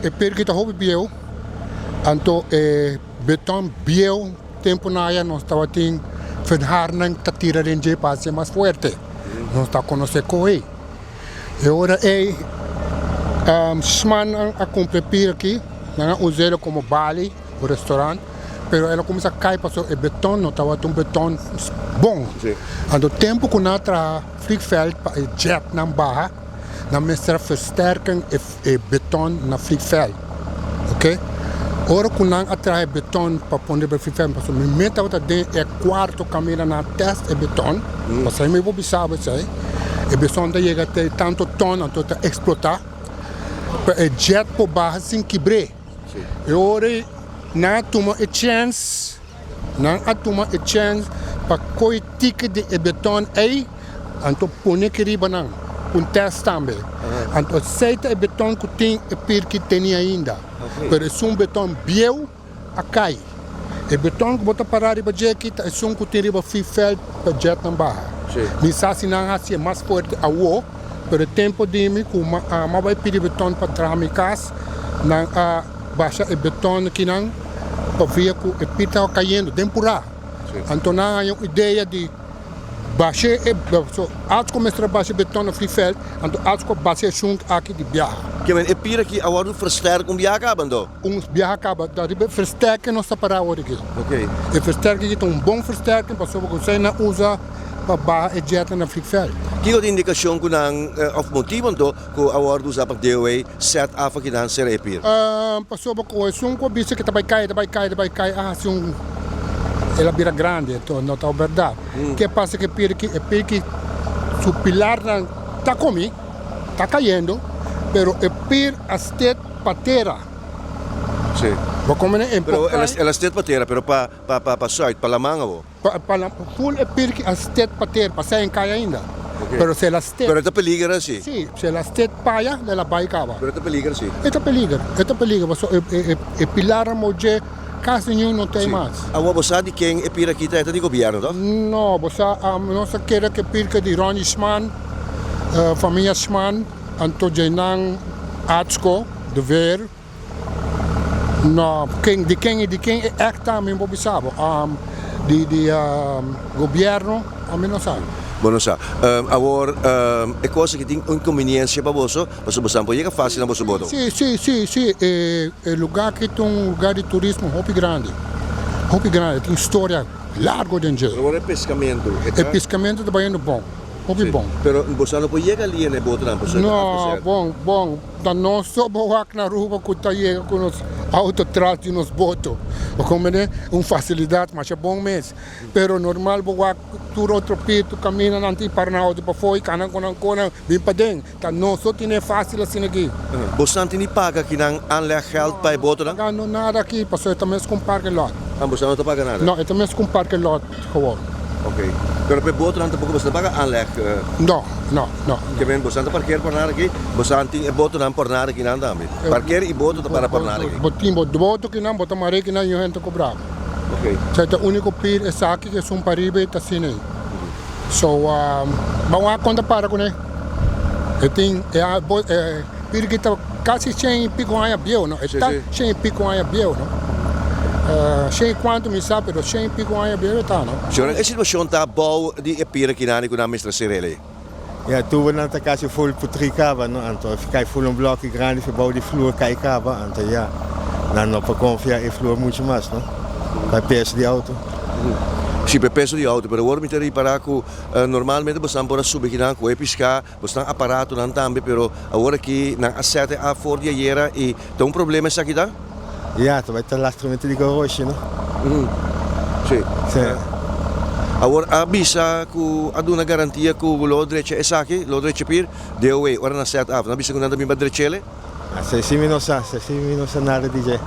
e per que tá roubo biel, anto beton biel tempo na área nós estava tem verharning tá tira de para ser mais forte, nós está conhecer coi, e agora Shman a comprar aqui, não usar como Bali, o restaurante, pero ela começa a cair passou e beton não estava um beton bom, anto tempo que nós tra vliegveld para jet na barra, na mestra versterking e beton na vliegveld, oké? Ora que nós atrai beton para pôr no vliegveld, passou me meta outra de quarto câmera na test e beton, passei me vou sabe sei, e beton da chega até tanto ton anto tá explotar, para jet por barra sem quebrar, e ora na toma a chance, na toma a chance para coi ticket de beton aí anto pone que riba não, test também. Anto aceita o beton que tem e per que tem ainda. Pero é um beton biel a cai. O beton que bota parar riba jacket é um que tem riba vliegveld para jet na barra. Misa se não é mais forte a o, pero tempo de mim que ma vai pedir beton para tramicar na baixa o beton que não para ver que o pita caindo temporada. Anto não há uma ideia de baixar als começar a baixar beton no vliegveld, en als ko baixar sunk aqui de biaha. Que men epira aqui a hora versterken biaha acaba então. Biaha acaba, da ribe versterken não separa a hora aqui. Ok. E versterken aqui bom versterken, para sobre que você não usa para baixar e jet na vliegveld. Que outra indicação que não of motivo então que a hora usa para DOA set af aqui dan ser epira. Para sobre que o sunk bisa que vai cair, sunk ela vira grande, então não está verdade. O que passa que o pilar está comigo, está caindo, mas o pir estet patera. Sim. Pero ela estet patera, pero para site, para lamanga o. Para full é pir que estet patera, para sair cai ainda. Pero se ela estet. Pero esta peligra sim. Sim, se ela estet paia, ela vai cava. Pero esta peligra sim. Esta peligra, o pilar moje quase nenhum não tem mais. A você de quem é pira aqui é de governo, não? Não, você não se quer que pirca de Ronnie Schman, família Schman, Anto Jainang, Atsko, de Ver. Não, de quem é acta, me não sabe. De governo, a mim não sabe. Bueno, agora é coisa que tem inconveniência para você, mas você pode chegar fácil na você boto. Sim, é lugar que tem lugar de turismo muito grande, tem história larga dentro. Agora é pescamento. É pescamento também é bom, muito bom. Pero você não pode chegar ali na boto não, você não, bom, da nós só boa na rua que tá chega com os auto atrás de nos boto. Como é facilidade, mas é bom mesmo. Pero normal boa tu outro pito caminha não tem para nada para fora, canan bem para dentro. Tá não só tem fácil assim aqui. Você não tem paga que não anleg geld para boto não? Não nada aqui, passou também com parque lot. Você não paga nada? Não, também com parque lot gewoon. Ok. Pero para boto não tampouco você paga anleg? Não. Que vem você não parquear por nada aqui, você não tem boto não por nada aqui não também. Parquear e boto para por nada aqui. Boto que não, boto maré que não e gente cobrar. Ok. Então o único pir é aqui que é paribe tá assim aí. So vamos a conta para com ele. Tem pir que tá quase 100 e pico anos biel, não? Está 100 e pico anos biel, não? 100 quanto me sabe, pero 100 e pico anos biel está, não? Senhor, a situação tá boa de epira aqui na mestra Serele. Ja, toen we naar de kast vol putricava, no, anto ficar full um bloco grande, verbouw die vloer caicava, anto ja, dan op een confia e vloer muito mais, no? Bij peso de auto. Sim, per peso de auto, pero agora me terei para que normalmente você não pode subir aqui não, com piscar, você não aparato não também, pero agora que não acerta a for de ayer e tem problema isso aqui, tá? Ja, tu vai ter lastramento de garroche, no? Sim. Sim. Agora avisa que há uma garantia que o lodreche é aqui, lodreche pir, deu aí, ora na certa avisa que não também vai dreche ele? Se si mi non sa nada DJ.